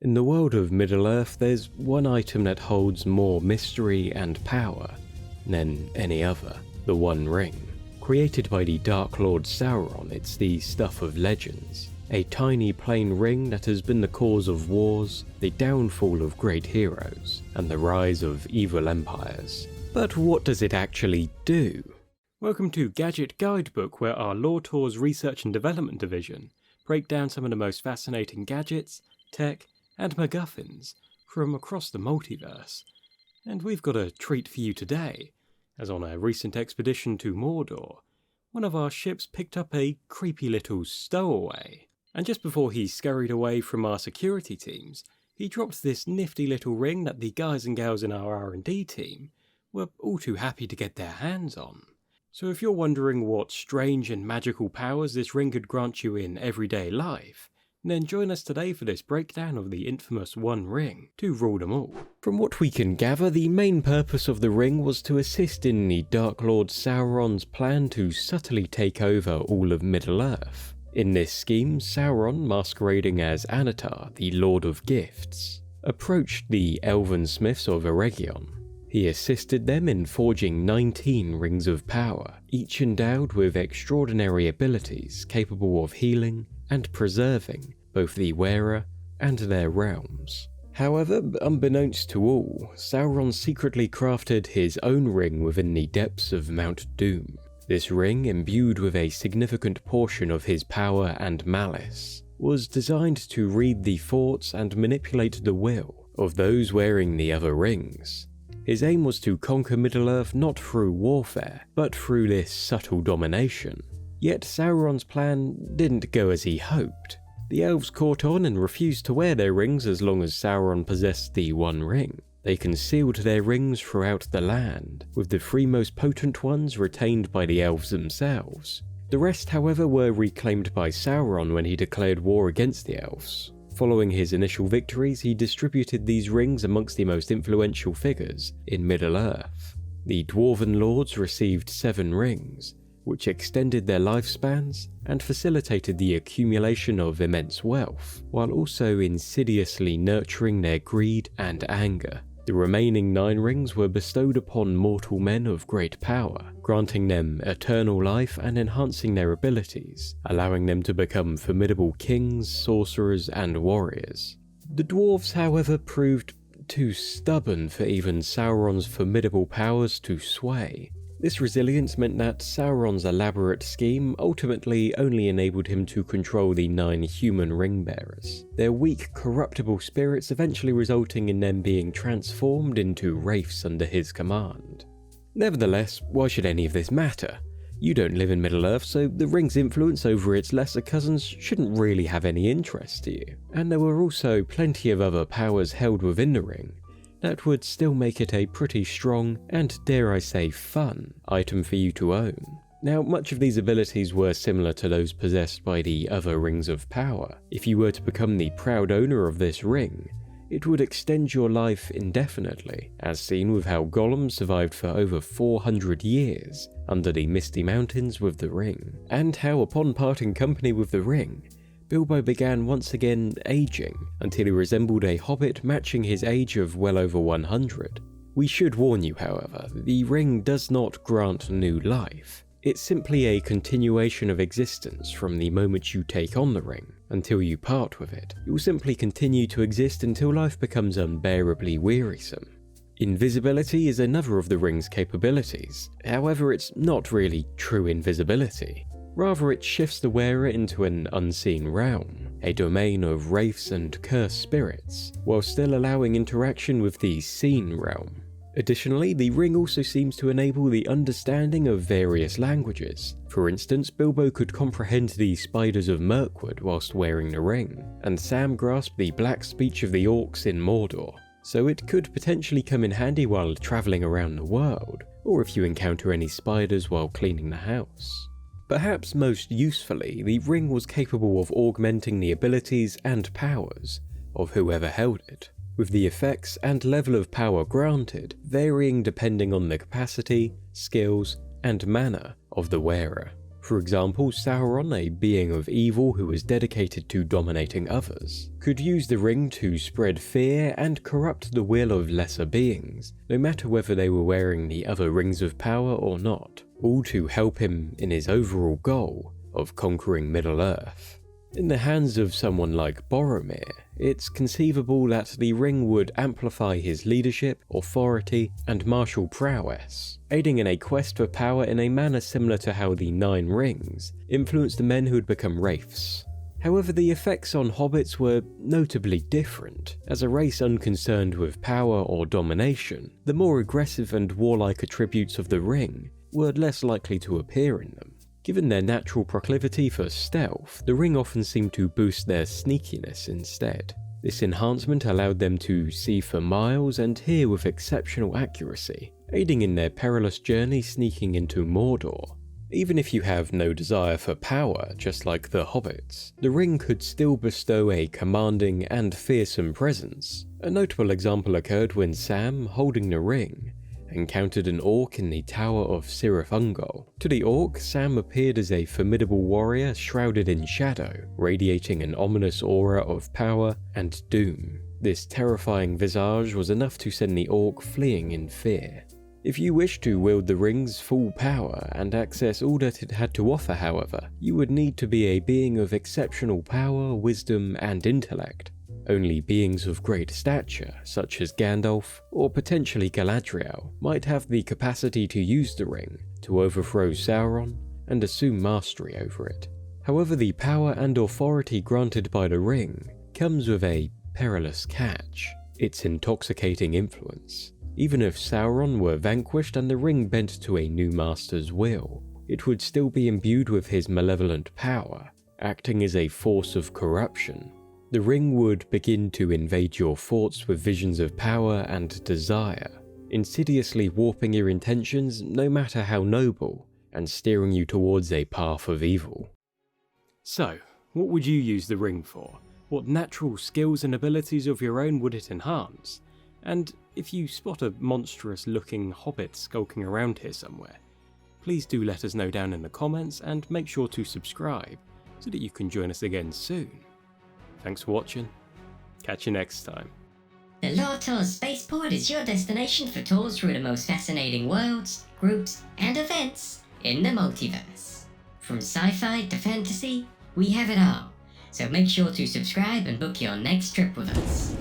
In the world of Middle-earth, there's one item that holds more mystery and power than any other, the One Ring. Created by the Dark Lord Sauron, it's the stuff of legends. A tiny plain ring that has been the cause of wars, the downfall of great heroes, and the rise of evil empires. But what does it actually do? Welcome to Gadget Guidebook, where our Lore Tours Research and Development Division break down some of the most fascinating gadgets, tech, and MacGuffins from across the multiverse. And we've got a treat for you today, as on a recent expedition to Mordor, one of our ships picked up a creepy little stowaway. And just before he scurried away from our security teams, he dropped this nifty little ring that the guys and gals in our R&D team were all too happy to get their hands on. So if you're wondering what strange and magical powers this ring could grant you in everyday life, then join us today for this breakdown of the infamous One Ring to rule them all. From what we can gather, the main purpose of the ring was to assist in the Dark Lord Sauron's plan to subtly take over all of Middle-earth. In this scheme, Sauron, masquerading as Annatar, the Lord of Gifts, approached the elven smiths of Eregion. He assisted them in forging 19 rings of power, each endowed with extraordinary abilities capable of healing and preserving both the wearer and their realms. However, unbeknownst to all, Sauron secretly crafted his own ring within the depths of Mount Doom. This ring, imbued with a significant portion of his power and malice, was designed to read the thoughts and manipulate the will of those wearing the other rings. His aim was to conquer Middle-earth not through warfare, but through this subtle domination. Yet Sauron's plan didn't go as he hoped. The elves caught on and refused to wear their rings as long as Sauron possessed the One Ring. They concealed their rings throughout the land, with the three most potent ones retained by the elves themselves. The rest, however, were reclaimed by Sauron when he declared war against the elves. Following his initial victories, he distributed these rings amongst the most influential figures in Middle-earth. The Dwarven Lords received 7 rings, which extended their lifespans and facilitated the accumulation of immense wealth, while also insidiously nurturing their greed and anger. The remaining 9 rings were bestowed upon mortal men of great power, granting them eternal life and enhancing their abilities, allowing them to become formidable kings, sorcerers, and warriors. The dwarves, however, proved too stubborn for even Sauron's formidable powers to sway. This resilience meant that Sauron's elaborate scheme ultimately only enabled him to control the 9 human ring-bearers, their weak, corruptible spirits eventually resulting in them being transformed into wraiths under his command. Nevertheless, why should any of this matter? You don't live in Middle-earth, so the ring's influence over its lesser cousins shouldn't really have any interest to you. And there were also plenty of other powers held within the ring that would still make it a pretty strong and, dare I say, fun item for you to own. Now, much of these abilities were similar to those possessed by the other rings of power. If you were to become the proud owner of this ring, it would extend your life indefinitely, as seen with how Gollum survived for over 400 years under the Misty Mountains with the ring, and how upon parting company with the ring, Bilbo began once again aging until he resembled a hobbit matching his age of well over 100. We should warn you, however, the ring does not grant new life. It's simply a continuation of existence from the moment you take on the ring until you part with it. It will simply continue to exist until life becomes unbearably wearisome. Invisibility is another of the ring's capabilities. However, it's not really true invisibility. Rather, it shifts the wearer into an unseen realm, a domain of wraiths and cursed spirits, while still allowing interaction with the seen realm. Additionally, the ring also seems to enable the understanding of various languages. For instance, Bilbo could comprehend the spiders of Mirkwood whilst wearing the ring, and Sam grasped the black speech of the orcs in Mordor, so it could potentially come in handy while travelling around the world, or if you encounter any spiders while cleaning the house. Perhaps most usefully, the ring was capable of augmenting the abilities and powers of whoever held it, with the effects and level of power granted varying depending on the capacity, skills, and manner of the wearer. For example, Sauron, a being of evil who was dedicated to dominating others, could use the ring to spread fear and corrupt the will of lesser beings, no matter whether they were wearing the other rings of power or not, all to help him in his overall goal of conquering Middle-earth. In the hands of someone like Boromir, it's conceivable that the ring would amplify his leadership, authority, and martial prowess, aiding in a quest for power in a manner similar to how the Nine Rings influenced the men who had become wraiths. However, the effects on hobbits were notably different. As a race unconcerned with power or domination, the more aggressive and warlike attributes of the ring were less likely to appear in them. Given their natural proclivity for stealth, the ring often seemed to boost their sneakiness instead. This enhancement allowed them to see for miles and hear with exceptional accuracy, aiding in their perilous journey sneaking into Mordor. Even if you have no desire for power, just like the hobbits, the ring could still bestow a commanding and fearsome presence. A notable example occurred when Sam, holding the ring, encountered an orc in the Tower of Cirith Ungol. To the orc, Sam appeared as a formidable warrior shrouded in shadow, radiating an ominous aura of power and doom. This terrifying visage was enough to send the orc fleeing in fear. If you wished to wield the ring's full power and access all that it had to offer, however, you would need to be a being of exceptional power, wisdom, and intellect. Only beings of great stature, such as Gandalf or potentially Galadriel, might have the capacity to use the ring to overthrow Sauron and assume mastery over it. However, the power and authority granted by the ring comes with a perilous catch: its intoxicating influence. Even if Sauron were vanquished and the ring bent to a new master's will, it would still be imbued with his malevolent power, acting as a force of corruption. The ring would begin to invade your thoughts with visions of power and desire, insidiously warping your intentions no matter how noble, and steering you towards a path of evil. So, what would you use the ring for? What natural skills and abilities of your own would it enhance? And if you spot a monstrous-looking hobbit skulking around here somewhere, please do let us know down in the comments and make sure to subscribe so that you can join us again soon. Thanks for watching. Catch you next time. The Lore Tours Spaceport is your destination for tours through the most fascinating worlds, groups, and events in the multiverse. From sci-fi to fantasy, we have it all. So make sure to subscribe and book your next trip with us.